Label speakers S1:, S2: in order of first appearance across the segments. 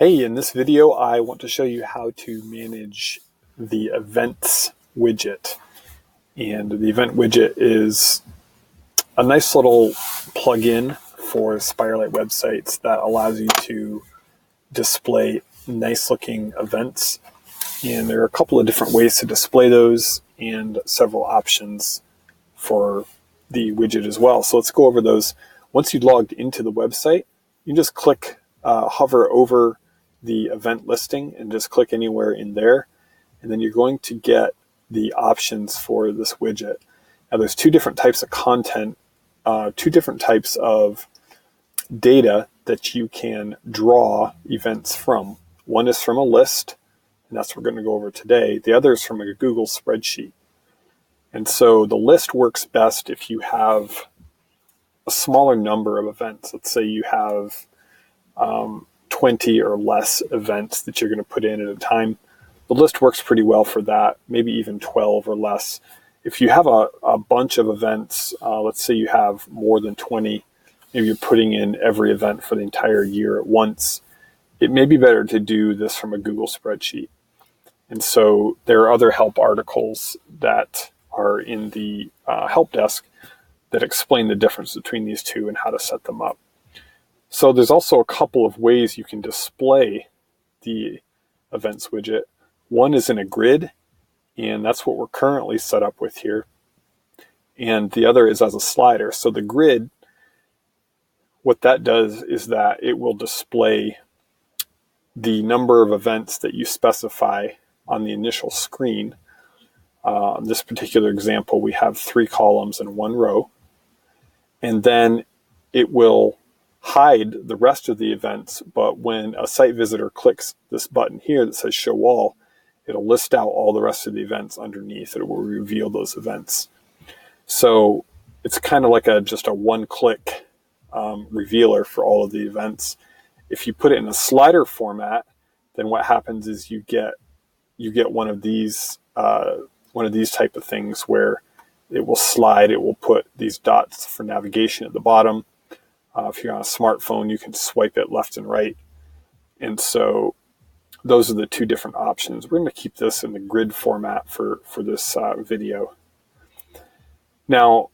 S1: Hey, in this video, I want to show you how to manage the events widget. And the event widget is a nice little plugin for Spirelight websites that allows you to display nice looking events. And there are a couple of different ways to display those and several options for the widget as well. So let's go over those. Once you logged into the website, you just hover over the event listing and just click anywhere in there. And then you're going to get the options for this widget. Now there's two different types of content, two different types of data that you can draw events from. One is from a list, and that's what we're going to go over today. The other is from a Google spreadsheet. And so the list works best if you have a smaller number of events. Let's say you have 20 or less events that you're going to put in at a time. The list works pretty well for that, maybe even 12 or less. If you have a bunch of events, let's say you have more than 20, maybe you're putting in every event for the entire year at once, it may be better to do this from a Google spreadsheet. And so there are other help articles that are in the help desk that explain the difference between these two and how to set them up. So there's also a couple of ways you can display the events widget. One is in a grid, and that's what we're currently set up with here. And the other is as a slider. So the grid, what that does is that it will display the number of events that you specify on the initial screen. In this particular example, we have 3 columns and 1 row. And then it will hide the rest of the events, but when a site visitor clicks this button here that says show all, it'll list out all the rest of the events underneath. It will reveal those events. So it's kind of like just a one-click revealer for all of the events. If you put it in a slider format, then what happens is you get one of these type of things where it will slide. It will put these dots for navigation at the bottom. If you're on a smartphone, you can swipe it left and right. And so those are the two different options. We're going to keep this in the grid format for this video. Now,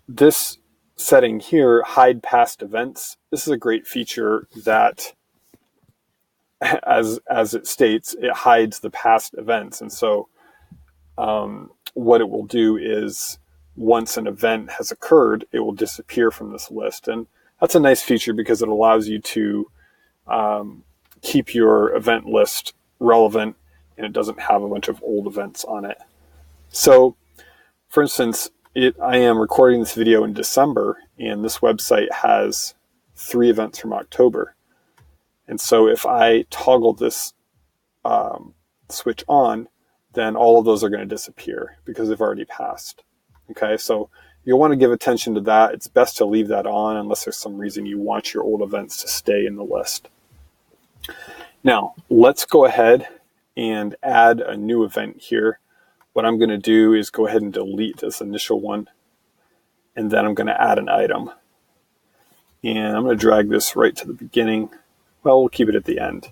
S1: this setting here, hide past events, this is a great feature that, as it states, it hides the past events. And so what it will do is once an event has occurred, it will disappear from this list. And that's a nice feature because it allows you to keep your event list relevant and it doesn't have a bunch of old events on it. So, for instance, I am recording this video in December, and this website has 3 events from October. And so if I toggle this switch on, then all of those are going to disappear because they've already passed. Okay, so you'll want to give attention to that. It's best to leave that on unless there's some reason you want your old events to stay in the list. Now, let's go ahead and add a new event here. What I'm going to do is go ahead and delete this initial one, and then I'm going to add an item. And I'm going to drag this right to the beginning. Well, we'll keep it at the end.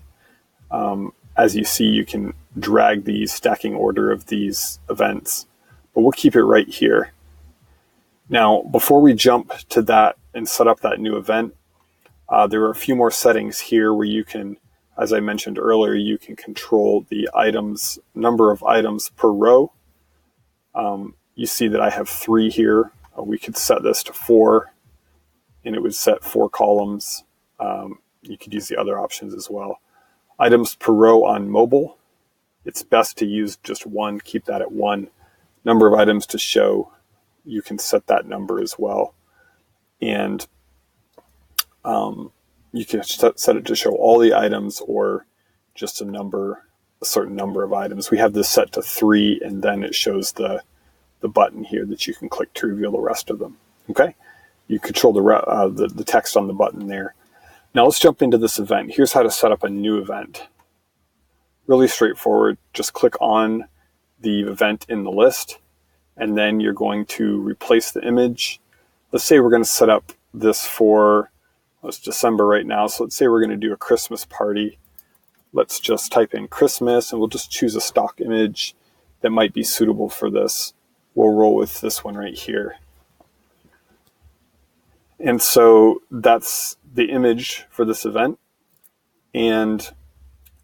S1: As you see, you can drag the stacking order of these events, but we'll keep it right here. Now, before we jump to that and set up that new event, there are a few more settings here where you can, as I mentioned earlier, you can control the items, number of items per row. You see that I have 3 here. We could set this to 4, and it would set 4 columns. You could use the other options as well. Items per row on mobile, it's best to use just 1, keep that at 1. Number of items to show, you can set that number as well. And you can set it to show all the items or just a certain number of items. We have this set to 3, and then it shows the button here that you can click to reveal the rest of them. Okay, you control the text on the button there. Now let's jump into this event. Here's how to set up a new event. Really straightforward. Just click on the event in the list, and then you're going to replace the image. Let's say we're going to set up this for, it's December right now, so let's say we're going to do a Christmas party. let's just type in Christmas, and we'll just choose a stock image that might be suitable for this. We'll roll with this one right here. And so that's the image for this event. And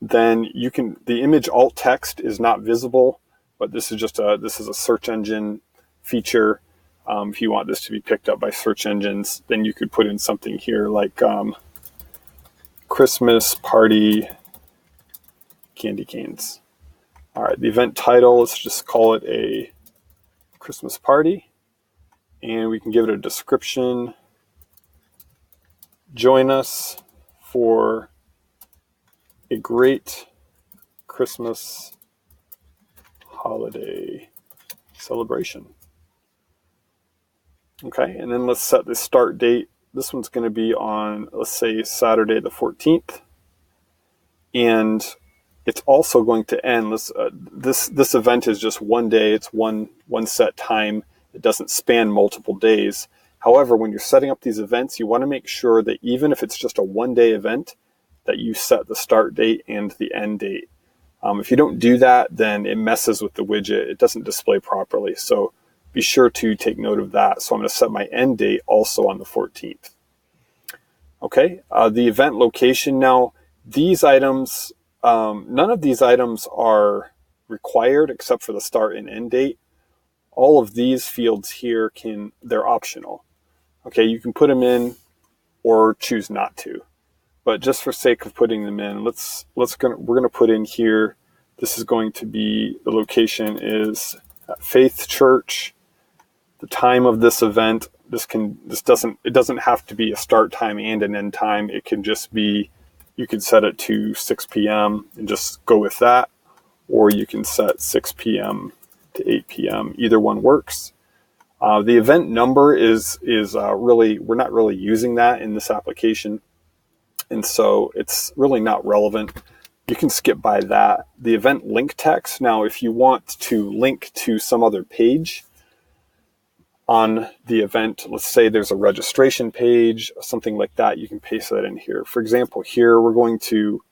S1: then you can, the image alt text is not visible, but this is just this is a search engine feature. If you want this to be picked up by search engines, then you could put in something here like Christmas party candy canes. All right, the event title, let's just call it a Christmas party. And we can give it a description. Join us for a great Christmas holiday celebration. Okay, and then let's set the start date. This one's going to be on, let's say, Saturday the 14th. And it's also going to end, this event is just one day, it's one set time. It doesn't span multiple days. However, when you're setting up these events, you want to make sure that even if it's just a one-day event, that you set the start date and the end date. If you don't do that, then it messes with the widget. It doesn't display properly. So be sure to take note of that. So I'm going to set my end date also on the 14th. Okay, the event location. Now, these items, none of these items are required except for the start and end date. All of these fields here they're optional. Okay, you can put them in or choose not to. But just for sake of putting them in, we're going to put in here, this is going to be, the location is at Faith Church. The time of this event, it doesn't have to be a start time and an end time. It can just be, you can set it to 6 p.m. and just go with that, or you can set 6 p.m. to 8 p.m. Either one works. The event number is really, we're not really using that in this application, and so it's really not relevant. You can skip by that. The event link text. Now, if you want to link to some other page on the event, let's say there's a registration page, something like that, you can paste that in here. For example, here we're going to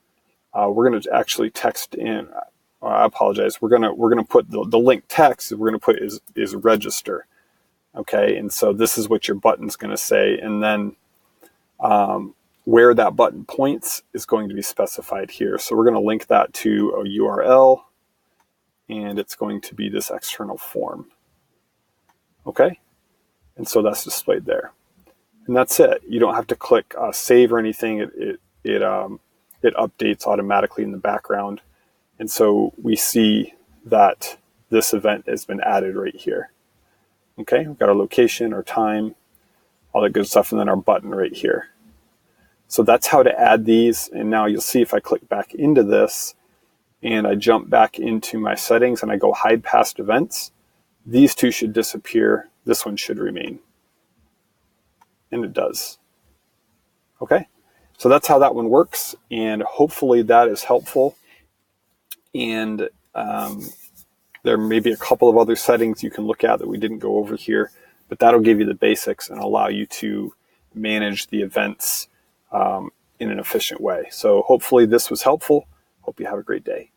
S1: actually text in. I apologize. We're gonna put the link text. We're gonna put is register. Okay, and so this is what your button's gonna say, and then where that button points is going to be specified here. So we're gonna link that to a URL, and it's going to be this external form. Okay, and so that's displayed there, and that's it. You don't have to click save or anything. It updates automatically in the background. And so we see that this event has been added right here. Okay, we've got our location, our time, all that good stuff, and then our button right here. So that's how to add these. And now you'll see if I click back into this and I jump back into my settings and I go hide past events, these two should disappear. This one should remain. And it does. Okay, so that's how that one works. And hopefully that is helpful. And there may be a couple of other settings you can look at that we didn't go over here, but that'll give you the basics and allow you to manage the events in an efficient way. So hopefully this was helpful. Hope you have a great day.